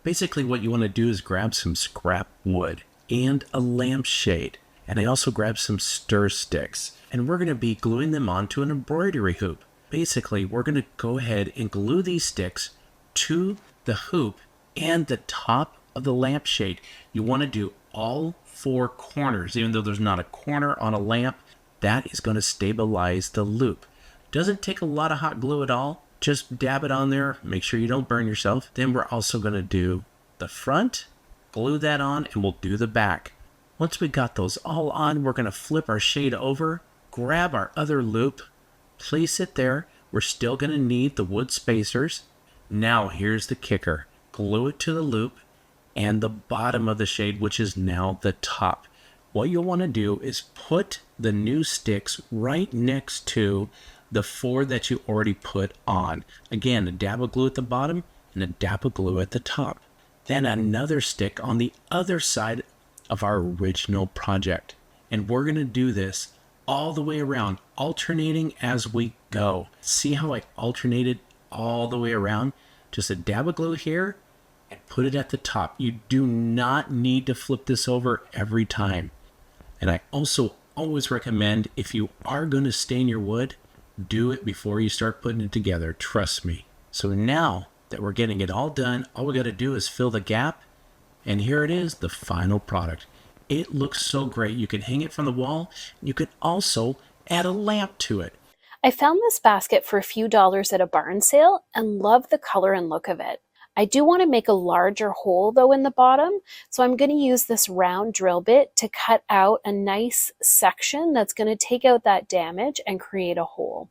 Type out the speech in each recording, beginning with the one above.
Basically what you want to do is grab some scrap wood and a lampshade. And I also grabbed some stir sticks. And we're going to be gluing them onto an embroidery hoop. Basically, we're going to go ahead and glue these sticks to the hoop and the top of the lampshade. You want to do all four corners, even though there's not a corner on a lamp. That is going to stabilize the loop. Doesn't take a lot of hot glue at all. Just dab it on there. Make sure you don't burn yourself. Then we're also going to do the front, glue that on, and we'll do the back. Once we got those all on, we're going to flip our shade over, grab our other loop, place it there. We're still going to need the wood spacers. Now here's the kicker. Glue it to the loop and the bottom of the shade, which is now the top. What you'll want to do is put the new sticks right next to the four that you already put on. Again, a dab of glue at the bottom and a dab of glue at the top. Then another stick on the other side of our original project. And we're going to do this all the way around, alternating as we go. See how I alternated all the way around? Just a dab of glue here and put it at the top. You do not need to flip this over every time. And I also always recommend, if you are going to stain your wood, do it before you start putting it together. Trust me. So now that we're getting it all done, all we got to do is fill the gap. And here it is, the final product. It looks so great. You can hang it from the wall. You can also add a lamp to it. I found this basket for a few dollars at a barn sale and love the color and look of it. I do want to make a larger hole though in the bottom, so I'm going to use this round drill bit to cut out a nice section that's going to take out that damage and create a hole.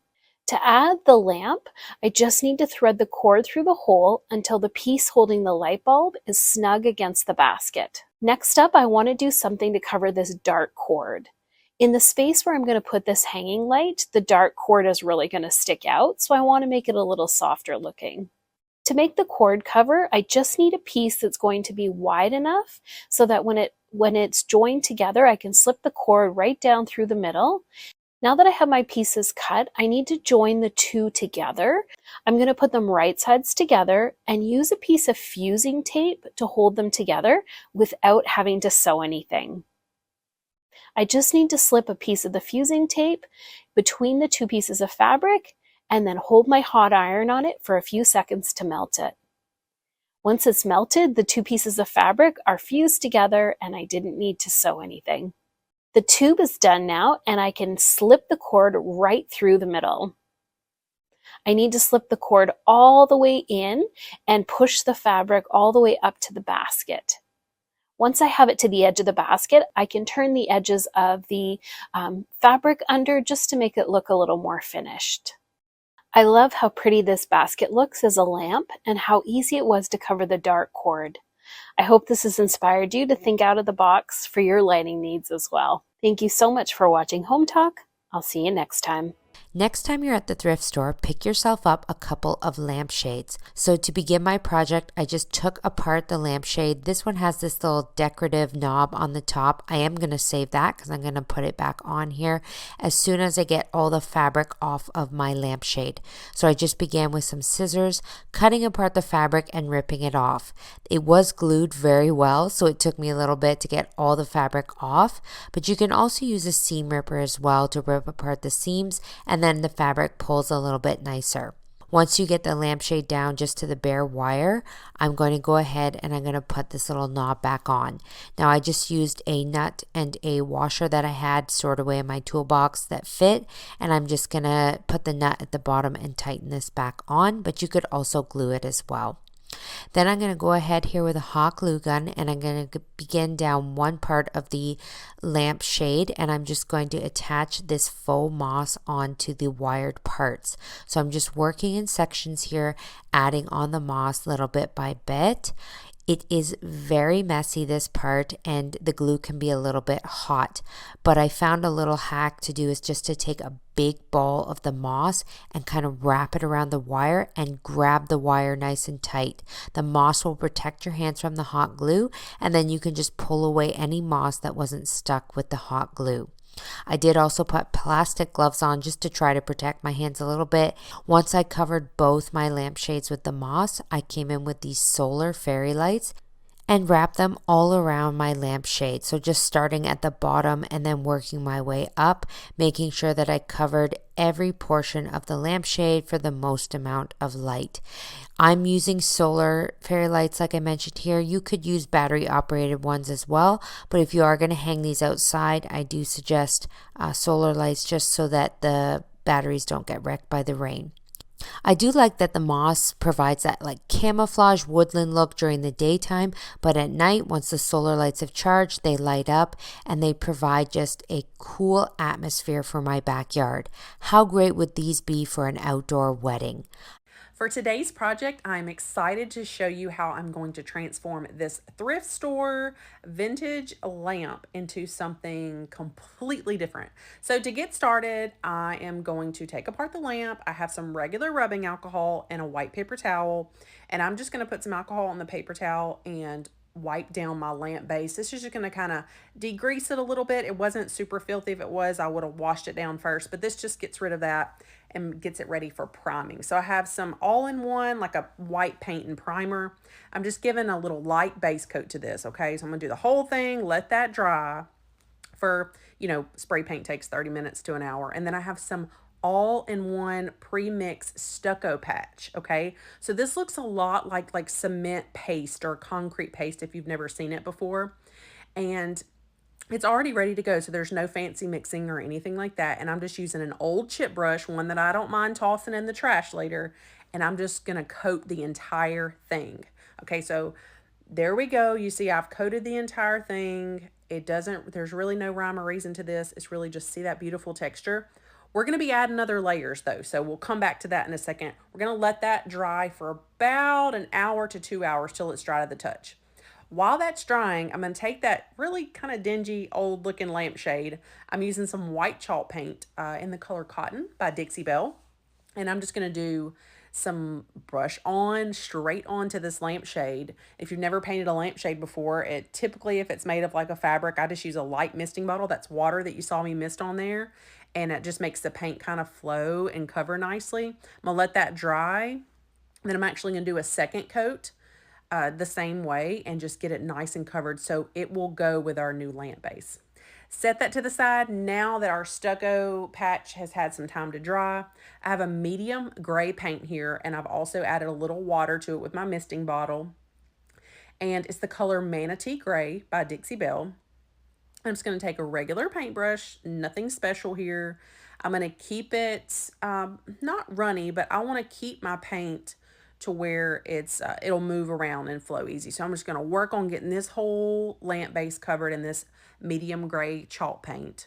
To add the lamp, I just need to thread the cord through the hole until the piece holding the light bulb is snug against the basket. Next up, I want to do something to cover this dark cord. In the space where I'm going to put this hanging light, the dark cord is really going to stick out, so I want to make it a little softer looking. To make the cord cover, I just need a piece that's going to be wide enough so that when it's joined together, I can slip the cord right down through the middle. Now that I have my pieces cut, I need to join the two together. I'm going to put them right sides together and use a piece of fusing tape to hold them together without having to sew anything. I just need to slip a piece of the fusing tape between the two pieces of fabric and then hold my hot iron on it for a few seconds to melt it. Once it's melted, the two pieces of fabric are fused together and I didn't need to sew anything. The tube is done now and I can slip the cord right through the middle. I need to slip the cord all the way in and push the fabric all the way up to the basket. Once I have it to the edge of the basket, I can turn the edges of the fabric under just to make it look a little more finished. I love how pretty this basket looks as a lamp and how easy it was to cover the dark cord. I hope this has inspired you to think out of the box for your lighting needs as well. Thank you so much for watching Home Talk. I'll see you next time. Next time you're at the thrift store, pick yourself up a couple of lampshades. So to begin my project, I just took apart the lampshade. This one has this little decorative knob on the top. I am going to save that because I'm going to put it back on here as soon as I get all the fabric off of my lampshade. So I just began with some scissors, cutting apart the fabric and ripping it off. It was glued very well, so it took me a little bit to get all the fabric off, but you can also use a seam ripper as well to rip apart the seams, and then the fabric pulls a little bit nicer. Once you get the lampshade down just to the bare wire, I'm going to go ahead and I'm going to put this little knob back on. Now I just used a nut and a washer that I had stored away in my toolbox that fit, and I'm just going to put the nut at the bottom and tighten this back on, but you could also glue it as well. Then I'm going to go ahead here with a hot glue gun and I'm going to begin down one part of the lampshade, and I'm just going to attach this faux moss onto the wired parts. So I'm just working in sections here, adding on the moss little bit by bit. It is very messy, this part, and the glue can be a little bit hot, but I found a little hack to do is just to take a big ball of the moss and kind of wrap it around the wire and grab the wire nice and tight. The moss will protect your hands from the hot glue, and then you can just pull away any moss that wasn't stuck with the hot glue. I did also put plastic gloves on just to try to protect my hands a little bit. Once I covered both my lampshades with the moss, I came in with these solar fairy lights and wrap them all around my lampshade. So just starting at the bottom and then working my way up, making sure that I covered every portion of the lampshade for the most amount of light. I'm using solar fairy lights like I mentioned here. You could use battery operated ones as well, but if you are going to hang these outside, I do suggest solar lights just so that the batteries don't get wrecked by the rain. I do like that the moss provides that like camouflage woodland look during the daytime, but at night, once the solar lights have charged, they light up and they provide just a cool atmosphere for my backyard. How great would these be for an outdoor wedding? For today's project, I'm excited to show you how I'm going to transform this thrift store vintage lamp into something completely different. So to get started, I am going to take apart the lamp. I have some regular rubbing alcohol and a white paper towel, and I'm just going to put some alcohol on the paper towel and wipe down my lamp base. This is just going to kind of degrease it a little bit. It wasn't super filthy. If it was, I would have washed it down first, but this just gets rid of that and gets it ready for priming. So I have some all-in-one, like a white paint and primer. I'm just giving a little light base coat to this, okay? So I'm gonna do the whole thing, let that dry for, spray paint takes 30 minutes to an hour. And then I have some all-in-one pre-mix stucco patch, okay? So this looks a lot like cement paste or concrete paste if you've never seen it before. And it's already ready to go, so there's no fancy mixing or anything like that. And I'm just using an old chip brush, one that I don't mind tossing in the trash later, and I'm just gonna coat the entire thing. Okay, so there we go. You see I've coated the entire thing. There's really no rhyme or reason to this. It's really just see that beautiful texture. We're gonna be adding other layers though, so we'll come back to that in a second. We're gonna let that dry for about an hour to 2 hours till it's dry to the touch. While that's drying, I'm going to take that really kind of dingy, old looking lampshade. I'm using some white chalk paint in the color Cotton by Dixie Belle. And I'm just going to do some brush on, straight onto this lampshade. If you've never painted a lampshade before, typically, if it's made of like a fabric, I just use a light misting bottle. That's water that you saw me mist on there. And it just makes the paint kind of flow and cover nicely. I'm going to let that dry. Then I'm actually going to do a second coat the same way and just get it nice and covered so it will go with our new lamp base. Set that to the side. Now that our stucco patch has had some time to dry, I have a medium gray paint here, and I've also added a little water to it with my misting bottle. And it's the color Manatee Gray by Dixie Belle. I'm just going to take a regular paintbrush, nothing special here. I'm going to keep it not runny, but I want to keep my paint to where it'll move around and flow easy. So I'm just going to work on getting this whole lamp base covered in this medium gray chalk paint.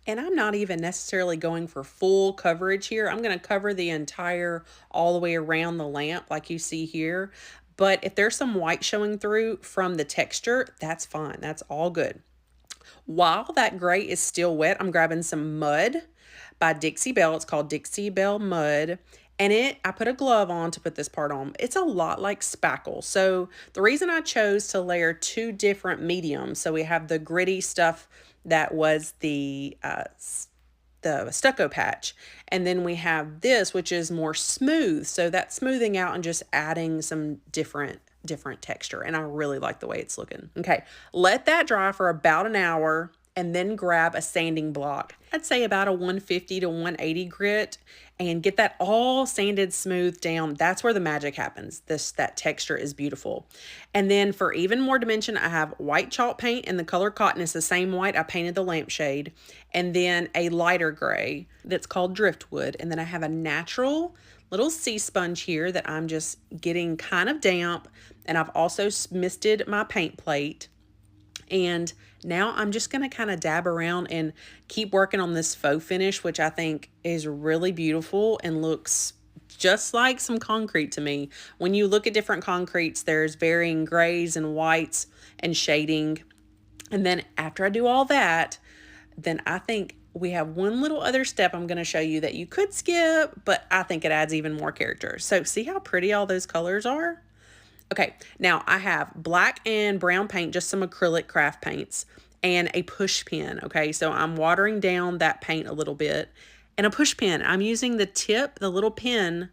And I'm not even necessarily going for full coverage here. I'm going to cover the entire all the way around the lamp like you see here. But if there's some white showing through from the texture, that's fine. That's all good. While that gray is still wet, I'm grabbing some mud by Dixie Belle. It's called Dixie Belle Mud. And I put a glove on to put this part on. It's a lot like spackle. So the reason I chose to layer two different mediums, so we have the gritty stuff that was the stucco patch, and then we have this, which is more smooth. So that's smoothing out and just adding some different texture. And I really like the way it's looking. Okay, let that dry for about an hour and then grab a sanding block. I'd say about a 150 to 180 grit and get that all sanded smooth down. That's where the magic happens. That texture is beautiful. And then for even more dimension, I have white chalk paint in the color Cotton. It's the same white I painted the lampshade. And then a lighter gray that's called Driftwood. And then I have a natural little sea sponge here that I'm just getting kind of damp. And I've also misted my paint plate. And now I'm just going to kind of dab around and keep working on this faux finish, which I think is really beautiful and looks just like some concrete to me. When you look at different concretes, there's varying grays and whites and shading. And then after I do all that, then I think we have one little other step I'm going to show you that you could skip, but I think it adds even more character. So see how pretty all those colors are? Okay, now I have black and brown paint, just some acrylic craft paints, and a push pin. Okay, so I'm watering down that paint a little bit, and a push pin. I'm using the tip, the little pin,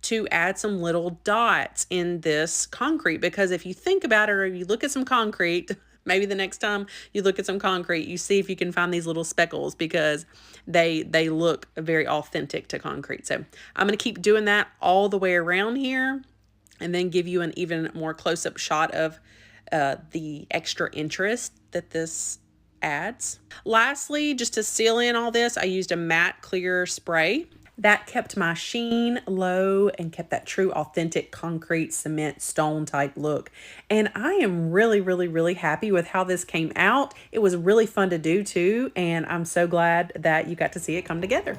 to add some little dots in this concrete, because if you think about it, or you look at some concrete, maybe the next time you look at some concrete, you see if you can find these little speckles, because they look very authentic to concrete. So I'm going to keep doing that all the way around here, and then give you an even more close-up shot of the extra interest that this adds. Lastly, just to seal in all this, I used a matte clear spray. That kept my sheen low and kept that true authentic concrete cement stone type look. And I am really, really, really happy with how this came out. It was really fun to do too, and I'm so glad that you got to see it come together.